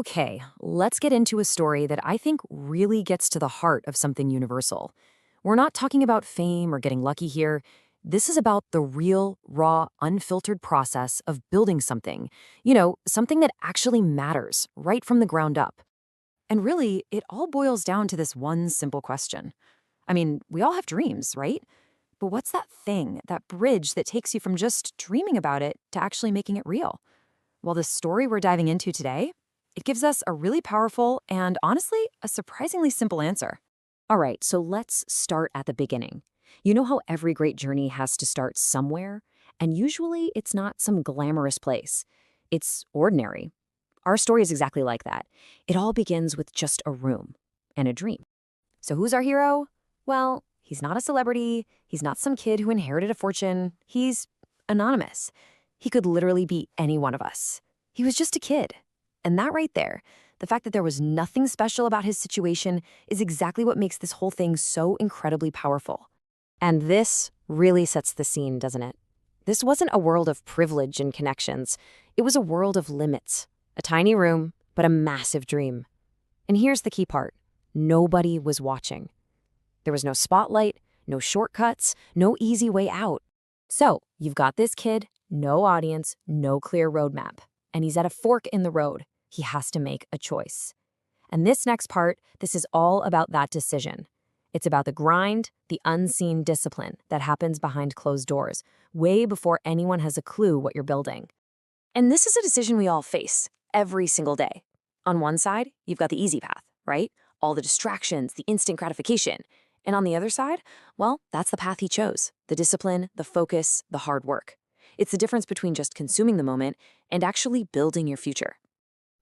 Okay, let's get into a story that I think really gets to the heart of something universal. We're not talking about fame or getting lucky here. This is about the real, raw, unfiltered process of building something. Something that actually matters right from the ground up. And really, it all boils down to this one simple question. I mean, we all have dreams, right? But what's that thing, that bridge that takes you from just dreaming about it to actually making it real? Well, the story we're diving into today, it gives us a really powerful and, honestly, a surprisingly simple answer. All right, so let's start at the beginning. You know how every great journey has to start somewhere? And usually it's not some glamorous place. It's ordinary. Our story is exactly like that. It all begins with just a room and a dream. So who's our hero? Well, he's not a celebrity. He's not some kid who inherited a fortune. He's anonymous. He could literally be any one of us. He was just a kid. And that right there, the fact that there was nothing special about his situation, is exactly what makes this whole thing so incredibly powerful. And this really sets the scene, doesn't it? This wasn't a world of privilege and connections. It was a world of limits. A tiny room, but a massive dream. And here's the key part. Nobody was watching. There was no spotlight, no shortcuts, no easy way out. So, you've got this kid, no audience, no clear roadmap. And he's at a fork in the road. He has to make a choice. And this next part, this is all about that decision. It's about the grind, the unseen discipline that happens behind closed doors, way before anyone has a clue what you're building. And this is a decision we all face every single day. On one side, you've got the easy path, right? All the distractions, the instant gratification. And on the other side, well, that's the path he chose. The discipline, the focus, the hard work. It's the difference between just consuming the moment and actually building your future.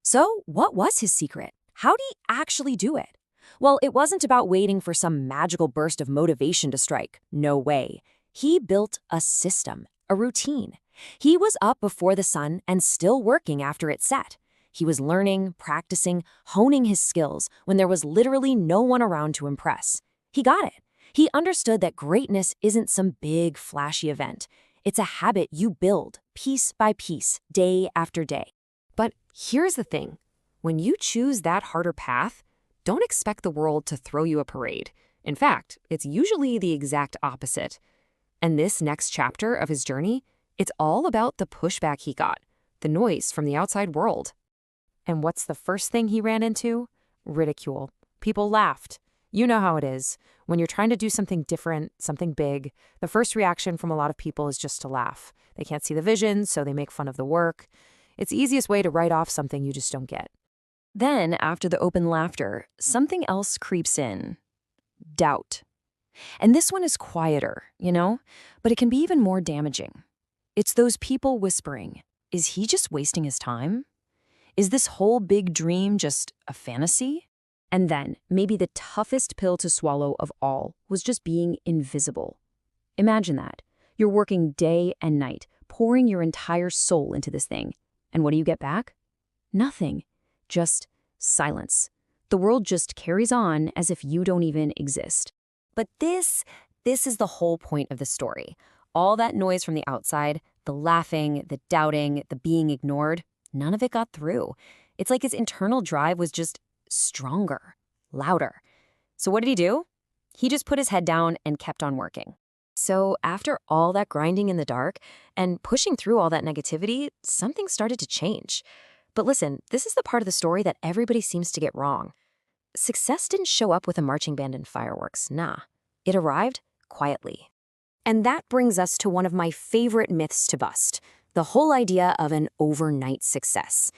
So, what was his secret? How did he actually do it? Well, it wasn't about waiting for some magical burst of motivation to strike. No way. He built a system, a routine. He was up before the sun and still working after it set. He was learning, practicing, honing his skills when there was literally no one around to impress. He got it. He understood that greatness isn't some big, flashy event. It's a habit you build, piece by piece, day after day. But here's the thing. When you choose that harder path, don't expect the world to throw you a parade. In fact, it's usually the exact opposite. And this next chapter of his journey, it's all about the pushback he got, the noise from the outside world. And what's the first thing he ran into? Ridicule. People laughed. You know how it is. When you're trying to do something different, something big, the first reaction from a lot of people is just to laugh. They can't see the vision, so they make fun of the work. It's the easiest way to write off something you just don't get. Then, after the open laughter, something else creeps in. Doubt. And this one is quieter, but it can be even more damaging. It's those people whispering, is he just wasting his time? Is this whole big dream just a fantasy? And then, maybe the toughest pill to swallow of all was just being invisible. Imagine that. You're working day and night, pouring your entire soul into this thing. And what do you get back? Nothing. Just silence. The world just carries on as if you don't even exist. But this is the whole point of the story. All that noise from the outside, the laughing, the doubting, the being ignored, none of it got through. It's like his internal drive was just stronger, louder. So what did he do? He just put his head down and kept on working. So after all that grinding in the dark and pushing through all that negativity, something started to change. But listen, this is the part of the story that everybody seems to get wrong. Success didn't show up with a marching band and fireworks, nah. It arrived quietly. And that brings us to one of my favorite myths to bust, the whole idea of an overnight success.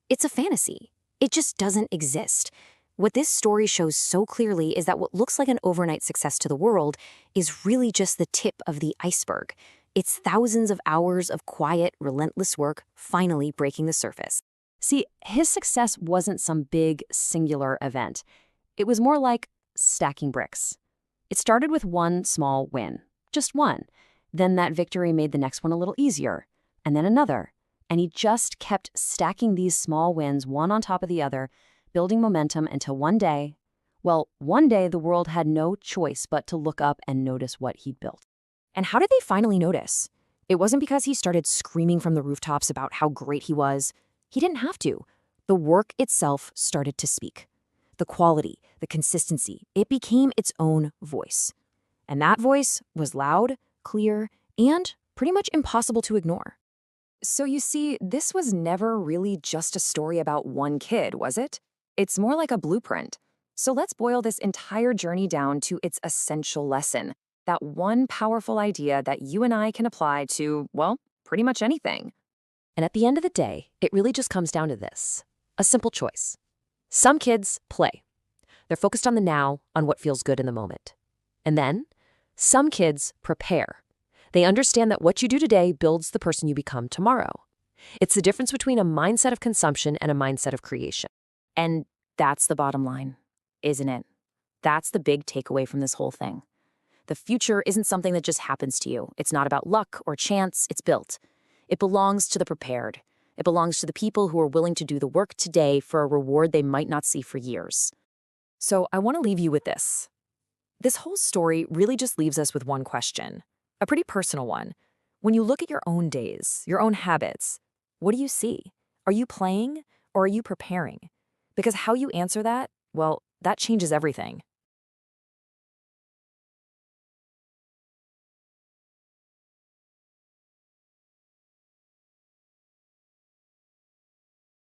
It's a fantasy. It just doesn't exist. What this story shows so clearly is that what looks like an overnight success to the world is really just the tip of the iceberg. It's thousands of hours of quiet, relentless work finally breaking the surface. See, his success wasn't some big, singular event. It was more like stacking bricks. It started with one small win, just one. Then that victory made the next one a little easier, and then another. And he just kept stacking these small wins one on top of the other, building momentum until one day the world had no choice but to look up and notice what he'd built. And how did they finally notice? It wasn't because he started screaming from the rooftops about how great he was. He didn't have to. The work itself started to speak. The quality, the consistency, it became its own voice. And that voice was loud, clear, and pretty much impossible to ignore. So you see, this was never really just a story about one kid, was it? It's more like a blueprint. So let's boil this entire journey down to its essential lesson, that one powerful idea that you and I can apply to, well, pretty much anything. And at the end of the day, it really just comes down to this. A simple choice. Some kids play. They're focused on the now, on what feels good in the moment. And then, some kids prepare. They understand that what you do today builds the person you become tomorrow. It's the difference between a mindset of consumption and a mindset of creation. And that's the bottom line, isn't it? That's the big takeaway from this whole thing. The future isn't something that just happens to you. It's not about luck or chance, it's built. It belongs to the prepared. It belongs to the people who are willing to do the work today for a reward they might not see for years. So I want to leave you with this. This whole story really just leaves us with one question, a pretty personal one. When you look at your own days, your own habits, what do you see? Are you playing or are you preparing? Because how you answer that, well, that changes everything.